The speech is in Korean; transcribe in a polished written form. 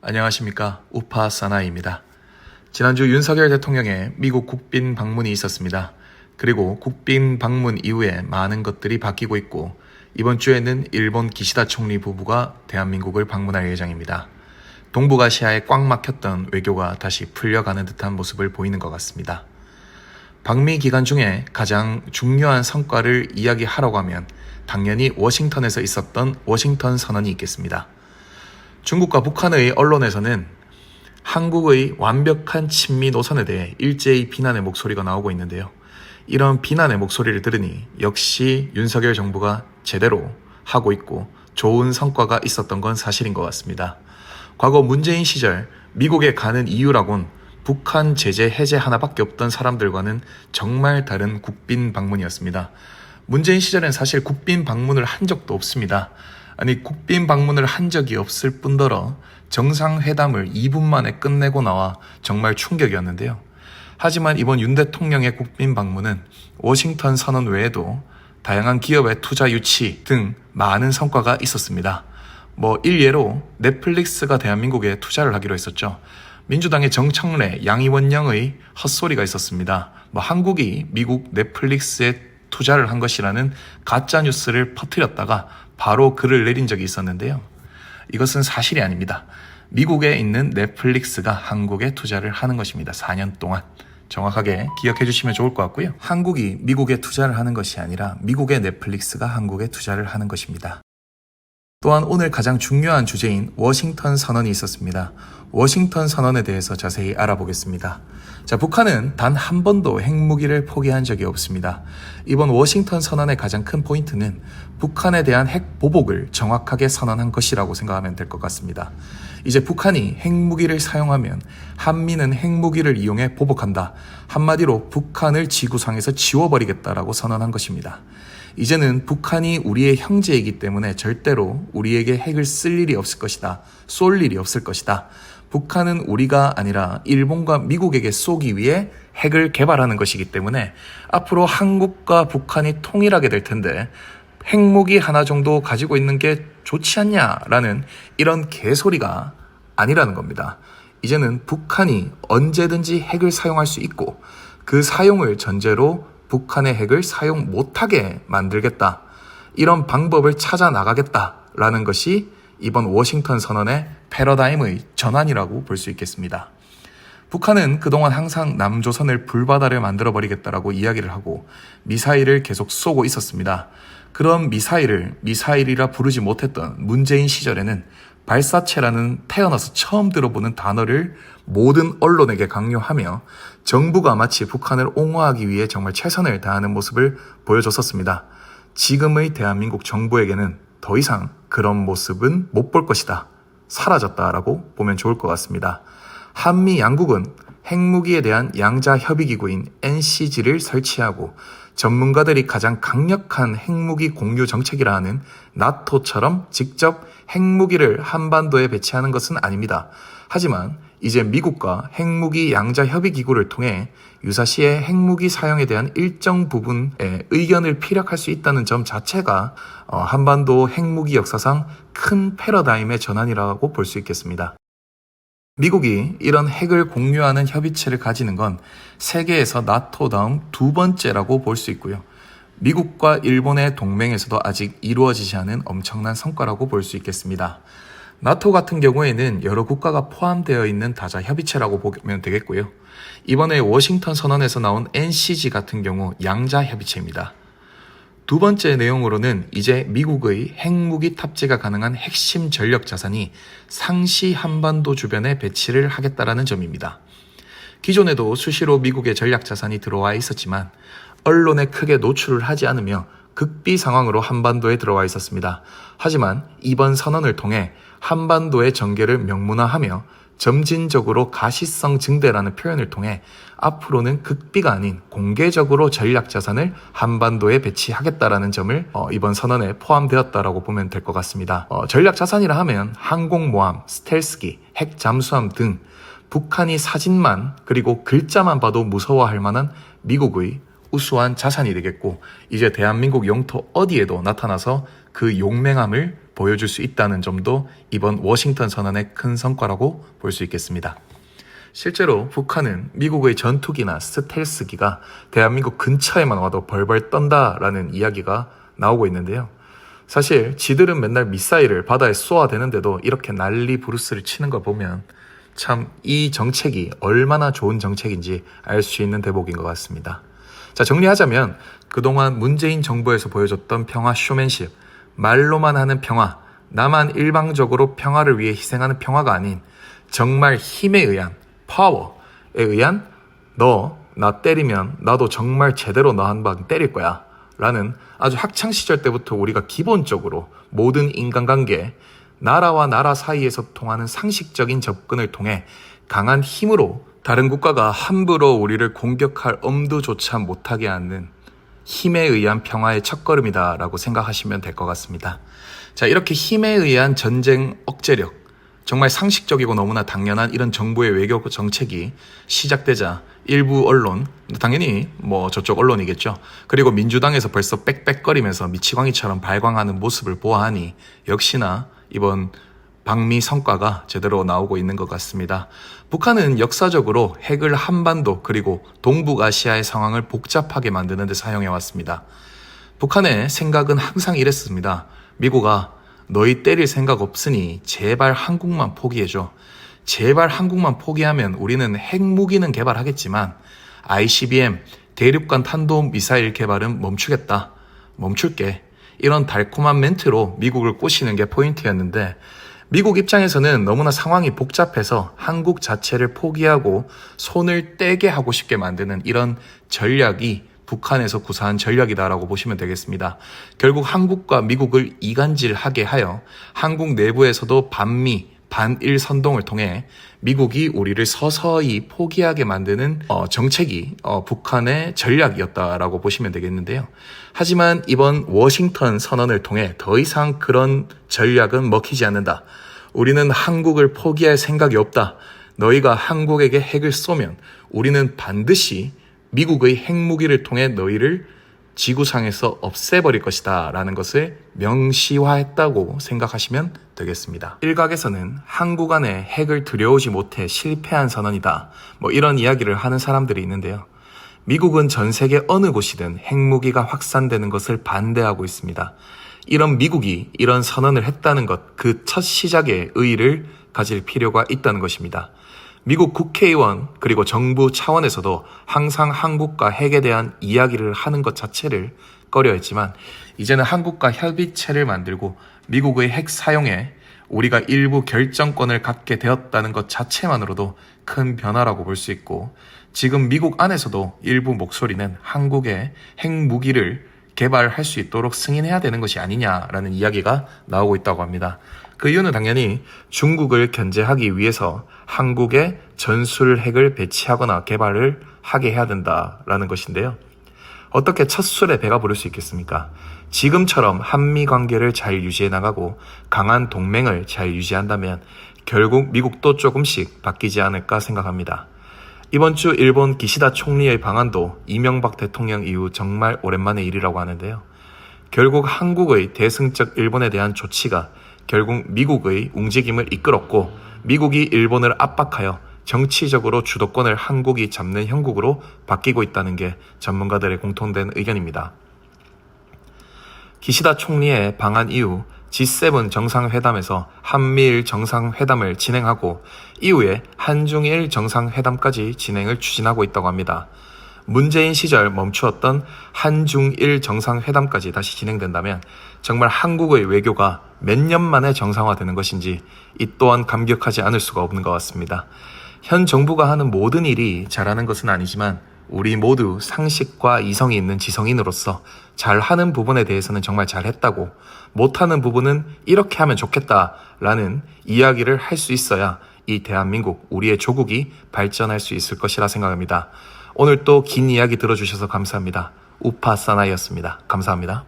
안녕하십니까. 우파 사나이입니다. 지난주 윤석열 대통령의 미국 국빈 방문이 있었습니다. 그리고 국빈 방문 이후에 많은 것들이 바뀌고 있고 이번 주에는 일본 기시다 총리 부부가 대한민국을 방문할 예정입니다. 동북아시아에 꽉 막혔던 외교가 다시 풀려가는 듯한 모습을 보이는 것 같습니다. 방미 기간 중에 가장 중요한 성과를 이야기하라고 하면 당연히 워싱턴에서 있었던 워싱턴 선언이 있겠습니다. 중국과 북한의 언론에서는 한국의 완벽한 친미 노선에 대해 일제히 비난의 목소리가 나오고 있는데요. 이런 비난의 목소리를 들으니 역시 윤석열 정부가 제대로 하고 있고 좋은 성과가 있었던 건 사실인 것 같습니다. 과거 문재인 시절 미국에 가는 이유라곤 북한 제재 해제 하나밖에 없던 사람들과는 정말 다른 국빈 방문이었습니다. 문재인 시절엔 사실 국빈 방문을 한 적도 없습니다. 아니 국빈 방문을 한 적이 없을 뿐더러 정상회담을 2분 만에 끝내고 나와 정말 충격이었는데요. 하지만 이번 윤 대통령의 국빈 방문은 워싱턴 선언 외에도 다양한 기업의 투자 유치 등 많은 성과가 있었습니다. 일예로 넷플릭스가 대한민국에 투자를 하기로 했었죠. 민주당의 정청래, 양이원영의 헛소리가 있었습니다. 한국이 미국 넷플릭스에 투자를 한 것이라는 가짜뉴스를 퍼뜨렸다가 바로 글을 내린 적이 있었는데요. 이것은 사실이 아닙니다. 미국에 있는 넷플릭스가 한국에 투자를 하는 것입니다. 4년 동안. 정확하게 기억해 주시면 좋을 것 같고요. 한국이 미국에 투자를 하는 것이 아니라 미국의 넷플릭스가 한국에 투자를 하는 것입니다. 또한 오늘 가장 중요한 주제인 워싱턴 선언이 있었습니다. 워싱턴 선언에 대해서 자세히 알아보겠습니다. 북한은 단 한 번도 핵무기를 포기한 적이 없습니다. 이번 워싱턴 선언의 가장 큰 포인트는 북한에 대한 핵 보복을 정확하게 선언한 것이라고 생각하면 될 것 같습니다. 이제 북한이 핵무기를 사용하면 한미는 핵무기를 이용해 보복한다. 한마디로 북한을 지구상에서 지워버리겠다라고 선언한 것입니다. 이제는 북한이 우리의 형제이기 때문에 절대로 우리에게 핵을 쓸 일이 없을 것이다. 쏠 일이 없을 것이다. 북한은 우리가 아니라 일본과 미국에게 쏘기 위해 핵을 개발하는 것이기 때문에 앞으로 한국과 북한이 통일하게 될 텐데 핵무기 하나 정도 가지고 있는 게 좋지 않냐라는 이런 개소리가 아니라는 겁니다. 이제는 북한이 언제든지 핵을 사용할 수 있고 그 사용을 전제로 북한의 핵을 사용 못하게 만들겠다. 이런 방법을 찾아 나가겠다라는 것이 이번 워싱턴 선언의 패러다임의 전환이라고 볼 수 있겠습니다. 북한은 그동안 항상 남조선을 불바다를 만들어버리겠다라고 이야기를 하고 미사일을 계속 쏘고 있었습니다. 그런 미사일을 미사일이라 부르지 못했던 문재인 시절에는 발사체라는 태어나서 처음 들어보는 단어를 모든 언론에게 강요하며 정부가 마치 북한을 옹호하기 위해 정말 최선을 다하는 모습을 보여줬었습니다. 지금의 대한민국 정부에게는 더 이상 그런 모습은 못 볼 것이다. 사라졌다라고 보면 좋을 것 같습니다. 한미 양국은 핵무기에 대한 양자 협의기구인 NCG를 설치하고 전문가들이 가장 강력한 핵무기 공유 정책이라 하는 나토처럼 직접 핵무기를 한반도에 배치하는 것은 아닙니다. 하지만 이제 미국과 핵무기 양자 협의기구를 통해 유사시에 핵무기 사용에 대한 일정 부분의 의견을 피력할 수 있다는 점 자체가 한반도 핵무기 역사상 큰 패러다임의 전환이라고 볼 수 있겠습니다. 미국이 이런 핵을 공유하는 협의체를 가지는 건 세계에서 나토 다음 두 번째라고 볼 수 있고요. 미국과 일본의 동맹에서도 아직 이루어지지 않은 엄청난 성과라고 볼 수 있겠습니다. 나토 같은 경우에는 여러 국가가 포함되어 있는 다자 협의체라고 보면 되겠고요. 이번에 워싱턴 선언에서 나온 NCG 같은 경우 양자 협의체입니다. 두 번째 내용으로는 이제 미국의 핵무기 탑재가 가능한 핵심 전력 자산이 상시 한반도 주변에 배치를 하겠다라는 점입니다. 기존에도 수시로 미국의 전략 자산이 들어와 있었지만 언론에 크게 노출을 하지 않으며 극비 상황으로 한반도에 들어와 있었습니다. 하지만 이번 선언을 통해 한반도의 전개를 명문화하며 점진적으로 가시성 증대라는 표현을 통해 앞으로는 극비가 아닌 공개적으로 전략 자산을 한반도에 배치하겠다라는 점을 이번 선언에 포함되었다라고 보면 될 것 같습니다. 전략 자산이라 하면 항공모함, 스텔스기, 핵 잠수함 등 북한이 사진만 그리고 글자만 봐도 무서워할 만한 미국의 우수한 자산이 되겠고 이제 대한민국 영토 어디에도 나타나서 그 용맹함을 보여줄 수 있다는 점도 이번 워싱턴 선언의 큰 성과라고 볼 수 있겠습니다. 실제로 북한은 미국의 전투기나 스텔스기가 대한민국 근처에만 와도 벌벌 떤다라는 이야기가 나오고 있는데요. 사실 지들은 맨날 미사일을 바다에 쏘아대는데도 이렇게 난리 부르스를 치는 거 보면 참 이 정책이 얼마나 좋은 정책인지 알 수 있는 대목인 것 같습니다. 자, 정리하자면 그동안 문재인 정부에서 보여줬던 평화 쇼맨십, 말로만 하는 평화, 나만 일방적으로 평화를 위해 희생하는 평화가 아닌 정말 힘에 의한 파워에 의한 너 나 때리면 나도 정말 제대로 너 한 방 때릴 거야 라는 아주 학창시절 때부터 우리가 기본적으로 모든 인간관계, 나라와 나라 사이에서 통하는 상식적인 접근을 통해 강한 힘으로 다른 국가가 함부로 우리를 공격할 엄두조차 못하게 하는 힘에 의한 평화의 첫걸음이다 라고 생각하시면 될 것 같습니다. 자, 이렇게 힘에 의한 전쟁 억제력, 정말 상식적이고 너무나 당연한 이런 정부의 외교 정책이 시작되자 일부 언론, 당연히 저쪽 언론이겠죠. 그리고 민주당에서 벌써 빽빽거리면서 미치광이처럼 발광하는 모습을 보아하니 역시나 이번 방미 성과가 제대로 나오고 있는 것 같습니다. 북한은 역사적으로 핵을 한반도 그리고 동북아시아의 상황을 복잡하게 만드는 데 사용해왔습니다. 북한의 생각은 항상 이랬습니다. 미국아, 너희 때릴 생각 없으니 제발 한국만 포기해줘. 제발 한국만 포기하면 우리는 핵무기는 개발하겠지만 ICBM, 대륙간 탄도미사일 개발은 멈추겠다. 멈출게. 이런 달콤한 멘트로 미국을 꼬시는 게 포인트였는데 미국 입장에서는 너무나 상황이 복잡해서 한국 자체를 포기하고 손을 떼게 하고 싶게 만드는 이런 전략이 북한에서 구사한 전략이다라고 보시면 되겠습니다. 결국 한국과 미국을 이간질하게 하여 한국 내부에서도 반미, 반일 선동을 통해 미국이 우리를 서서히 포기하게 만드는 정책이 북한의 전략이었다라고 보시면 되겠는데요. 하지만 이번 워싱턴 선언을 통해 더 이상 그런 전략은 먹히지 않는다. 우리는 한국을 포기할 생각이 없다. 너희가 한국에게 핵을 쏘면 우리는 반드시 미국의 핵무기를 통해 너희를 지구상에서 없애버릴 것이다 라는 것을 명시화했다고 생각하시면 되겠습니다. 일각에서는 한국 안에 핵을 들여오지 못해 실패한 선언이다 이런 이야기를 하는 사람들이 있는데요. 미국은 전 세계 어느 곳이든 핵무기가 확산되는 것을 반대하고 있습니다. 이런 미국이 이런 선언을 했다는 것, 그 첫 시작에 의의를 가질 필요가 있다는 것입니다. 미국 국회의원 그리고 정부 차원에서도 항상 한국과 핵에 대한 이야기를 하는 것 자체를 꺼려했지만 이제는 한국과 협의체를 만들고 미국의 핵 사용에 우리가 일부 결정권을 갖게 되었다는 것 자체만으로도 큰 변화라고 볼 수 있고 지금 미국 안에서도 일부 목소리는 한국의 핵무기를 개발할 수 있도록 승인해야 되는 것이 아니냐라는 이야기가 나오고 있다고 합니다. 그 이유는 당연히 중국을 견제하기 위해서 한국에 전술 핵을 배치하거나 개발을 하게 해야 된다라는 것인데요. 어떻게 첫 술에 배가 부를 수 있겠습니까? 지금처럼 한미 관계를 잘 유지해 나가고 강한 동맹을 잘 유지한다면 결국 미국도 조금씩 바뀌지 않을까 생각합니다. 이번 주 일본 기시다 총리의 방한도 이명박 대통령 이후 정말 오랜만의 일이라고 하는데요. 결국 한국의 대승적 일본에 대한 조치가 결국 미국의 움직임을 이끌었고 미국이 일본을 압박하여 정치적으로 주도권을 한국이 잡는 형국으로 바뀌고 있다는 게 전문가들의 공통된 의견입니다. 기시다 총리의 방한 이후 G7 정상회담에서 한미일 정상회담을 진행하고 이후에 한중일 정상회담까지 진행을 추진하고 있다고 합니다. 문재인 시절 멈추었던 한중일 정상회담까지 다시 진행된다면 정말 한국의 외교가 몇 년 만에 정상화되는 것인지 이 또한 감격하지 않을 수가 없는 것 같습니다. 현 정부가 하는 모든 일이 잘하는 것은 아니지만 우리 모두 상식과 이성이 있는 지성인으로서 잘하는 부분에 대해서는 정말 잘했다고 못하는 부분은 이렇게 하면 좋겠다라는 이야기를 할 수 있어야 이 대한민국, 우리의 조국이 발전할 수 있을 것이라 생각합니다. 오늘 또 긴 이야기 들어주셔서 감사합니다. 우파 사나이였습니다. 감사합니다.